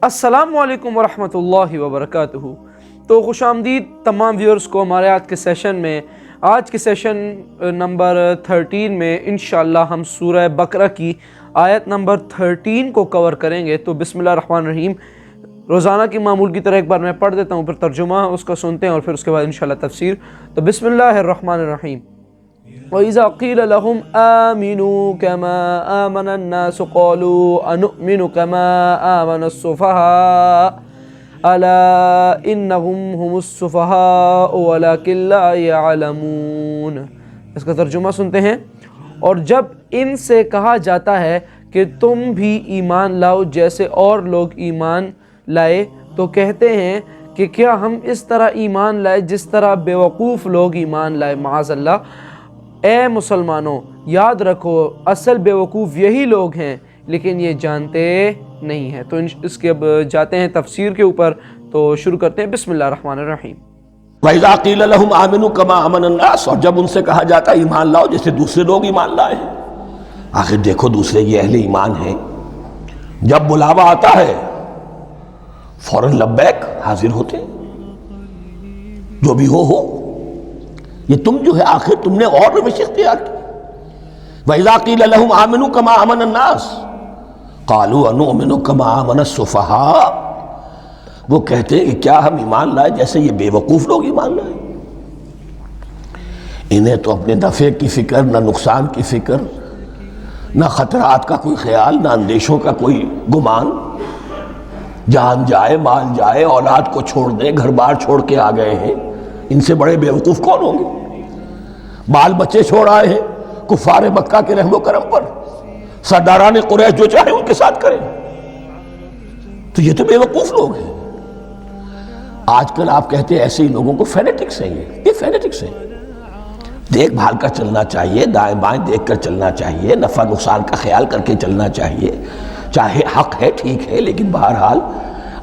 السلام علیکم ورحمۃ اللہ وبرکاتہ۔ تو خوش آمدید تمام ویورز کو ہمارے آج کے سیشن میں، آج کے سیشن نمبر 13 میں انشاءاللہ ہم سورہ بقرہ کی آیت نمبر 13 کو کور کریں گے۔ تو بسم اللہ الرحمن الرحیم، روزانہ کی معمول کی طرح ایک بار میں پڑھ دیتا ہوں، پھر ترجمہ اس کا سنتے ہیں اور پھر اس کے بعد انشاءاللہ تفسیر۔ تو بسم اللہ الرحمن الرحیم۔ وَإِذَا قِيلَ لَهُمْ آمِنُوا كَمَا آمَنَ النَّاسُ قَالُوا أَنُؤْمِنُ كَمَا آمَنَ السُّفَهَاءُ أَلَا إِنَّهُمْ هُمُ السُّفَهَاءُ وَلَكِنْ لَا يَعْلَمُونَ۔ اس کا ترجمہ سنتے ہیں۔ اور جب ان سے کہا جاتا ہے کہ تم بھی ایمان لاؤ جیسے اور لوگ ایمان لائے، تو کہتے ہیں کہ کیا ہم اس طرح ایمان لائے جس طرح بیوقوف لوگ ایمان لائے، معاذ اللہ۔ اے مسلمانوں، یاد رکھو اصل بیوقوف یہی لوگ ہیں، لیکن یہ جانتے نہیں ہیں۔ تو اس کے اب جاتے ہیں تفسیر کے اوپر، تو شروع کرتے ہیں۔ بسم اللہ الرحمن الرحیم۔ وَإِذَا قِيلَ لَهُمْ آمِنُوا كَمَا آمَنَ النَّاسُ، اور جب ان سے کہا جاتا ہے ایمان لاؤ جیسے دوسرے لوگ ایمان لائے ہیں۔ آخر دیکھو دوسرے یہ اہل ایمان ہیں، جب بلاوا آتا ہے فوراً لبیک حاضر ہوتے ہیں، جو بھی ہو۔ یہ تم جو ہے آخر تم نے اور روش اختیار کی۔ وَإِذَا قِيلَ لَهُمْ آمِنُوا كَمَا آمَنَ النَّاسُ قَالُوا أَنُؤْمِنُ كَمَا آمَنَ السُّفَهَاءُ، وہ کہتے ہیں کہ کیا ہم ایمان لائے جیسے یہ بے وقوف لوگ ایمان لائے۔ انہیں تو اپنے نفع کی فکر، نہ نقصان کی فکر، نہ خطرات کا کوئی خیال، نہ اندیشوں کا کوئی گمان۔ جان جائے، مال جائے، اولاد کو چھوڑ دیں، گھر بار چھوڑ کے آ گئے ہیں، ان سے بڑے بیوقوف کون ہوں گے؟ بال بچے چھوڑ آئے ہیں کفار مکہ کے رحم و کرم پر، سرداران قریش جو چاہے ان کے ساتھ کریں، تو یہ تو بیوقوف لوگ ہیں۔ آج کل آپ کہتے ہیں ایسے ہی لوگوں کو فینیٹکس ہیں، یہ فینیٹکس ہیں۔ دیکھ بھال کر چلنا چاہیے، دائیں بائیں دیکھ کر چلنا چاہیے، نفع نقصان کا خیال کر کے چلنا چاہیے، چاہے حق ہے ٹھیک ہے، لیکن بہرحال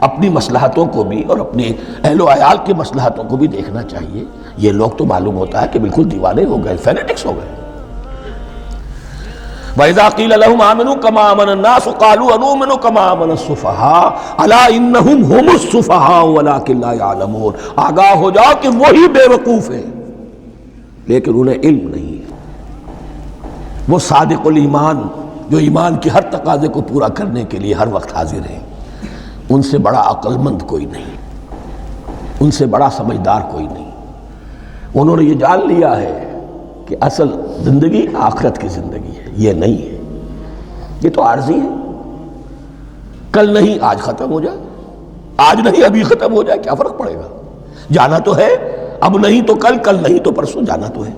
اپنی مصلحتوں کو بھی اور اپنے اہل و عیال کی مصلحتوں کو بھی دیکھنا چاہیے۔ یہ لوگ تو معلوم ہوتا ہے کہ بالکل دیوانے ہو گئے، فینیٹکس ہو گئے۔ وَإِذَا قِيلَ لَهُمْ آمِنُوا كَمَا آمَنَ النَّاسُ قَالُوا أَنُؤْمِنُ كَمَا آمَنَ السُّفَهَاءُ أَلَا إِنَّهُمْ هُمُ السُّفَهَاءُ وَلَكِنْ لَا يَعْلَمُونَ، آگاہ ہو جاؤ کہ وہی بے وقوف ہیں لیکن انہیں علم نہیں ہے۔ وہ صادق الایمان جو ایمان کی ہر تقاضے کو پورا کرنے کے لیے ہر وقت حاضر ہیں، ان سے بڑا عقل مند کوئی نہیں، ان سے بڑا سمجھدار کوئی نہیں۔ انہوں نے یہ جان لیا ہے کہ اصل زندگی آخرت کی زندگی ہے، یہ نہیں ہے، یہ تو عارضی ہے۔ کل نہیں آج ختم ہو جائے، آج نہیں ابھی ختم ہو جائے، کیا فرق پڑے گا؟ جانا تو ہے، اب نہیں تو کل، کل نہیں تو پرسوں، جانا تو ہے۔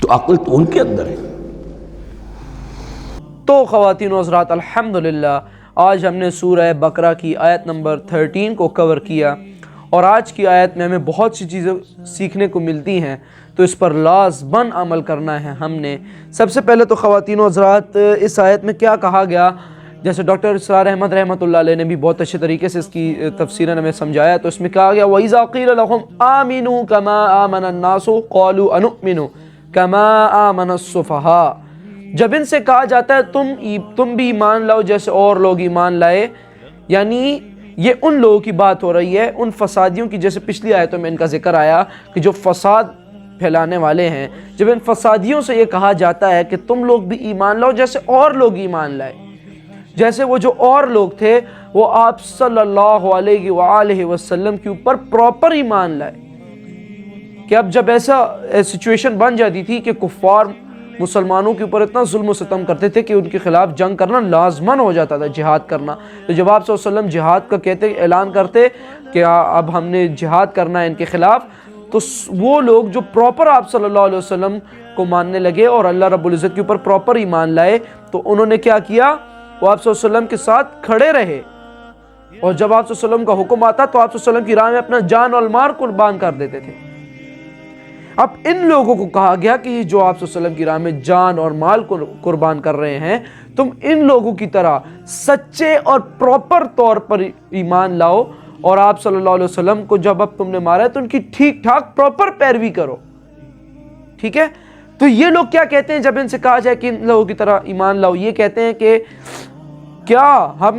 تو عقل تو ان کے اندر ہے۔ تو خواتین و حضرات، الحمدللہ آج ہم نے سورہ بقرہ کی آیت نمبر 13 کو کور کیا، اور آج کی آیت میں ہمیں بہت سی چیزیں سیکھنے کو ملتی ہیں، تو اس پر لازماً عمل کرنا ہے ہم نے۔ سب سے پہلے تو خواتین و حضرات، اس آیت میں کیا کہا گیا، جیسے ڈاکٹر اسرار احمد رحمۃ اللہ علیہ نے بھی بہت اچھے طریقے سے اس کی تفسیریں ہمیں سمجھایا۔ تو اس میں کہا گیا وَإِذَا قِيلَ لَهُمْ آمِنُوا كَمَا آمَنَ النَّاسُ قَالُوا أَنُؤْمِنُ كَمَا آمَنَ السُّفَهَاءُ، جب ان سے کہا جاتا ہے تم بھی ایمان لاؤ جیسے اور لوگ ایمان لائے، یعنی یہ ان لوگوں کی بات ہو رہی ہے، ان فسادیوں کی، جیسے پچھلی آیتوں میں ان کا ذکر آیا کہ جو فساد پھیلانے والے ہیں۔ جب ان فسادیوں سے یہ کہا جاتا ہے کہ تم لوگ بھی ایمان لاؤ جیسے اور لوگ ایمان لائے، جیسے وہ جو اور لوگ تھے وہ آپ صلی اللہ علیہ وآلہ وسلم کے اوپر پراپر ایمان لائے، کہ اب جب ایسا سچویشن بن جاتی تھی کہ کفار مسلمانوں کے اوپر اتنا ظلم و ستم کرتے تھے کہ ان کے خلاف جنگ کرنا لازمن ہو جاتا تھا، جہاد کرنا۔ تو جب آپ صلی اللہ علیہ وسلم جہاد کا کہتے، اعلان کرتے کہ اب ہم نے جہاد کرنا ہے ان کے خلاف، تو وہ لوگ جو پراپر آپ صلی اللہ علیہ وسلم کو ماننے لگے اور اللہ رب العزت کے اوپر پراپر ایمان لائے، تو انہوں نے کیا کیا، وہ آپ صلی اللہ علیہ وسلم کے ساتھ کھڑے رہے، اور جب آپ صلی اللہ علیہ وسلم کا حکم آتا تو آپ صلی اللہ علیہ وسلم کی راہ میں اپنا جان اور مال قربان کر دیتے تھے۔ اب ان لوگوں کو کہا گیا کہ جو آپ صلی اللہ علیہ وسلم کی راہ میں جان اور مال کو قربان کر رہے ہیں، تم ان لوگوں کی طرح سچے اور پراپر طور پر ایمان لاؤ، اور آپ صلی اللہ علیہ وسلم کو جب اب تم نے مارا ہے تو ان کی ٹھیک ٹھاک پراپر پیروی کرو، ٹھیک ہے؟ تو یہ لوگ کیا کہتے ہیں جب ان سے کہا جائے کہ ان لوگوں کی طرح ایمان لاؤ، یہ کہتے ہیں کہ کیا ہم